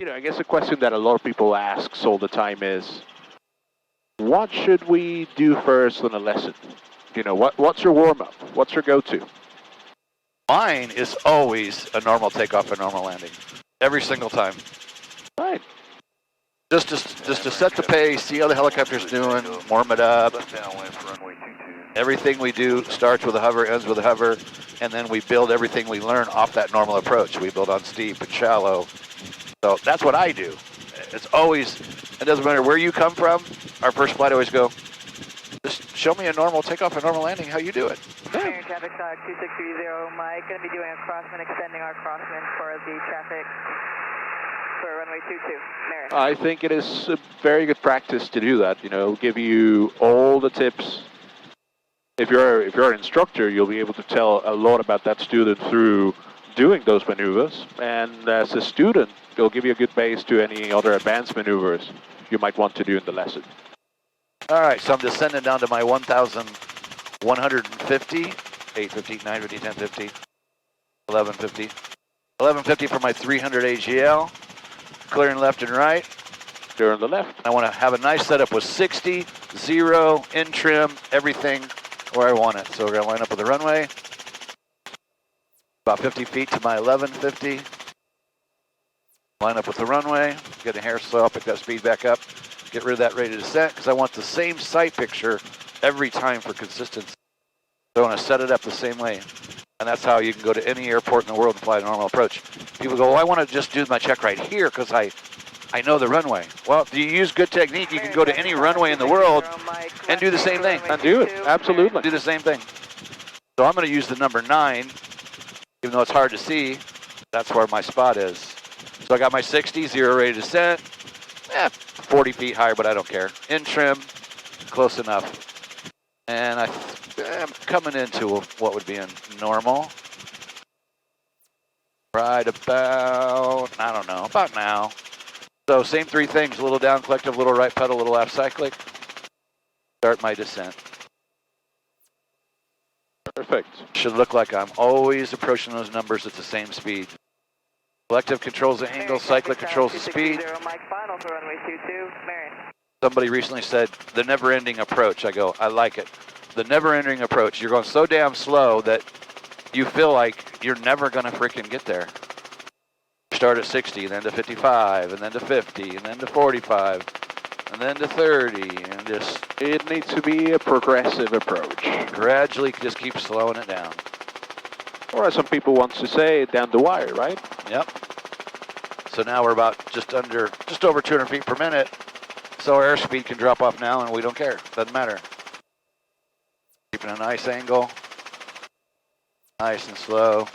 I guess a question that a lot of people ask all the time is, what should we do first on a lesson? What's your warm-up? What's your go-to? Mine is always a normal takeoff and normal landing. Every single time. Right. Just to set the pace, see how the helicopter's doing, warm it up. Everything we do starts with a hover, ends with a hover, and then we build everything we learn off that normal approach. We build on steep and shallow. So that's what I do. It's always, it doesn't matter where you come from, our first flight always go, just show me a normal takeoff and normal landing, how you do it. Air traffic stock 2630, Mike, going to be doing a crosswind, extending our crosswind for the traffic for runway 22, Merritt. I think it is a very good practice to do that, give you all the tips. If you're an instructor, you'll be able to tell a lot about that student through doing those maneuvers. And as a student, it'll give you a good base to any other advanced maneuvers you might want to do in the lesson. All right, so I'm descending down to my 1,150, 850, 950, 1050, 1150. 1150 for my 300 AGL, clearing left and right. Clear on the left. I want to have a nice setup with 60, 0, in trim, everything where I want it. So we're going to line up with the runway. About 50 feet to my 1150. Line up with the runway, get the hair slow, pick that speed back up, get rid of that rate of descent, because I want the same sight picture every time for consistency. So I want to set it up the same way. And that's how you can go to any airport in the world and fly a normal approach. People go, well, I want to just do my check right here because I know the runway. Well, if you use good technique, you can go to any runway in the world and do the same thing. And do it, absolutely. Do the same thing. So I'm going to use the number 9, even though it's hard to see, that's where my spot is. So I got my 60, 0 rate of descent, 40 feet higher, but I don't care. In trim, close enough. And I'm coming into what would be a normal. Right about, I don't know, about now. So same 3 things, a little down collective, a little right pedal, a little left cyclic. Start my descent. Perfect. Should look like I'm always approaching those numbers at the same speed. Collective controls the angle, cyclic controls the speed. Somebody recently said, the never-ending approach. I go, I like it. The never-ending approach. You're going so damn slow that you feel like you're never going to freaking get there. Start at 60, and then to 55, and then to 50, and then to 45, and then to 30, and just... It needs to be a progressive approach. Gradually just keep slowing it down. Or as some people want to say, down the wire, right? Yep. So now we're about just over 200 feet per minute. So our airspeed can drop off now and we don't care. Doesn't matter. Keeping a nice angle. Nice and slow.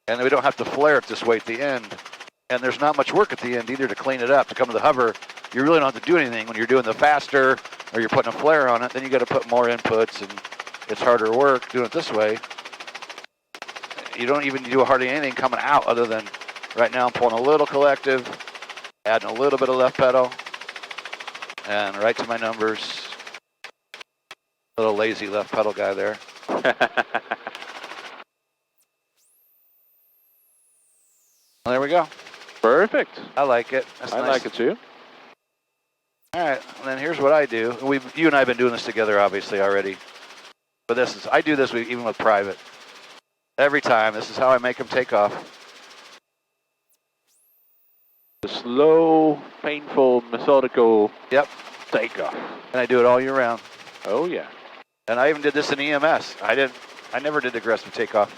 And we don't have to flare it this way at the end. And there's not much work at the end either to clean it up. To come to the hover, you really don't have to do anything. When you're doing the faster or you're putting a flare on it, then you got to put more inputs and it's harder work doing it this way. You don't even do hardly anything coming out other than right now I'm pulling a little collective, adding a little bit of left pedal, and right to my numbers. Little lazy left pedal guy there. Well, there we go. Perfect. I like it. That's I nice. like it too. All right, and then here's what I do. You and I have been doing this together, obviously, already. But I do this even with private. Every time, this is how I make them take off. The slow, painful, methodical takeoff. And I do it all year round. Oh yeah. And I even did this in EMS. I never did aggressive takeoff.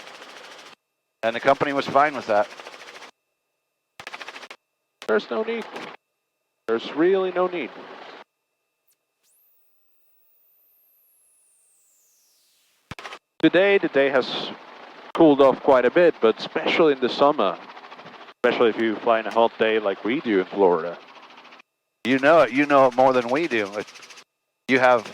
And the company was fine with that. There's no need. There's really no need. Today, the day has cooled off quite a bit, but especially in the summer, especially if you fly in a hot day like we do in Florida. You know it more than we do. You have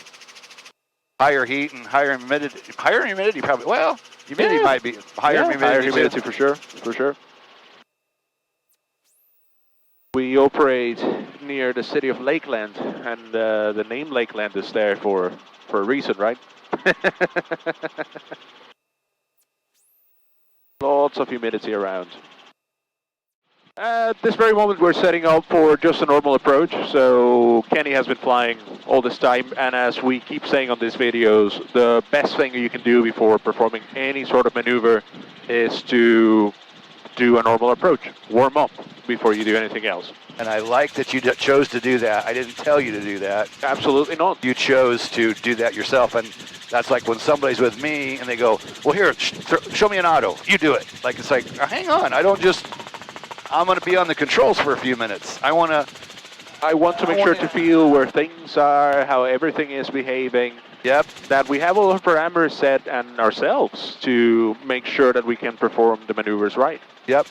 higher heat and higher humidity. Higher humidity probably, well, humidity might be higher humidity. Higher humidity for sure, for sure. We operate near the city of Lakeland, and the name Lakeland is there for a reason, right? Lots of humidity around. At this very moment, we're setting up for just a normal approach. So Kenny has been flying all this time, and as we keep saying on these videos, the best thing you can do before performing any sort of maneuver is to do a normal approach. Warm up before you do anything else. And I like that you chose to do that. I didn't tell you to do that. Absolutely not. You chose to do that yourself, and that's like when somebody's with me and they go, well, here, show me an auto. You do it. Like, it's like, hang on, I'm going to be on the controls for a few minutes. I want to make sure to feel where things are, how everything is behaving. Yep. That we have all our parameters set and ourselves to make sure that we can perform the maneuvers right. Yep.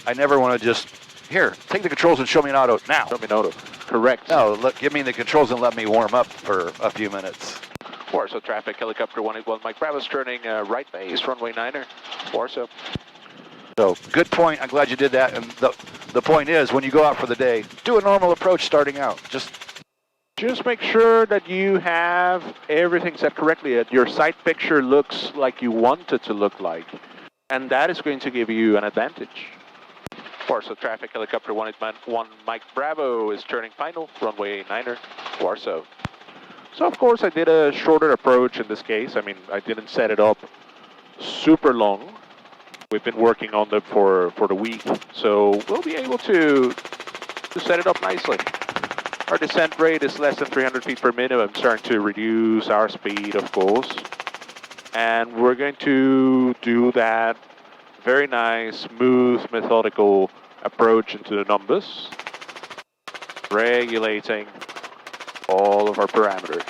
I never want to just, here, take the controls and show me an auto now. Show me an auto. Correct. No, give me the controls and let me warm up for a few minutes. Warsaw traffic, helicopter 181, Mike Bravo's turning right base, runway 9er, Warsaw. So, good point. I'm glad you did that. And the point is, when you go out for the day, do a normal approach starting out. Just make sure that you have everything set correctly, that your sight picture looks like you want it to look like. And that is going to give you an advantage. Warsaw traffic, helicopter 181, Mike Bravo is turning final, runway 9er, Warsaw. So of course I did a shorter approach in this case. I mean, I didn't set it up super long. We've been working on them for the week, so we'll be able to set it up nicely. Our descent rate is less than 300 feet per minute. I'm starting to reduce our speed, of course. And we're going to do that very nice, smooth, methodical approach into the numbers, regulating all of our parameters.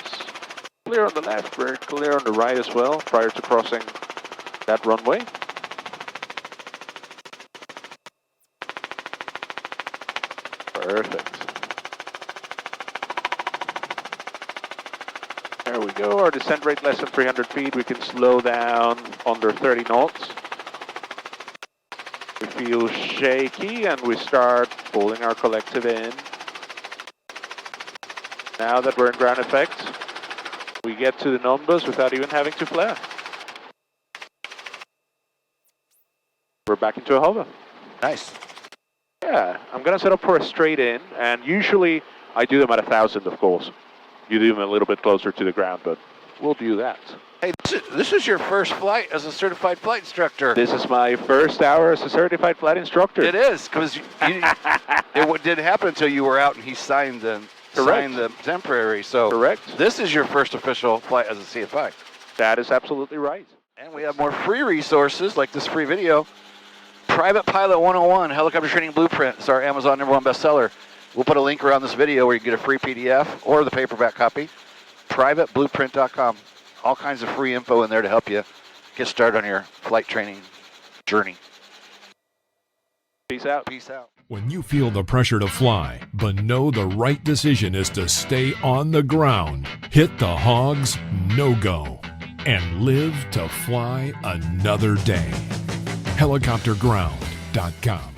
Clear on the left, we're clear on the right as well, prior to crossing that runway. Perfect. There we go, our descent rate less than 300 feet. We can slow down under 30 knots. We feel shaky and we start pulling our collective in. Now that we're in ground effect, we get to the numbers without even having to flare. We're back into a hover. Nice. Yeah, I'm going to set up for a straight in, and usually I do them at 1,000, of course. You do them a little bit closer to the ground, but we'll do that. Hey, this is your first flight as a certified flight instructor. This is my first hour as a certified flight instructor. It is, because it didn't happen until you were out and he signed the temporary. So correct. This is your first official flight as a CFI. That is absolutely right. And we have more free resources like this free video. Private Pilot 101, Helicopter Training Blueprint. It's our Amazon #1 bestseller. We'll put a link around this video where you can get a free PDF or the paperback copy. PrivateBlueprint.com. All kinds of free info in there to help you get started on your flight training journey. Peace out. Peace out. When you feel the pressure to fly, but know the right decision is to stay on the ground, hit the hogs, no go, and live to fly another day. Helicopterground.com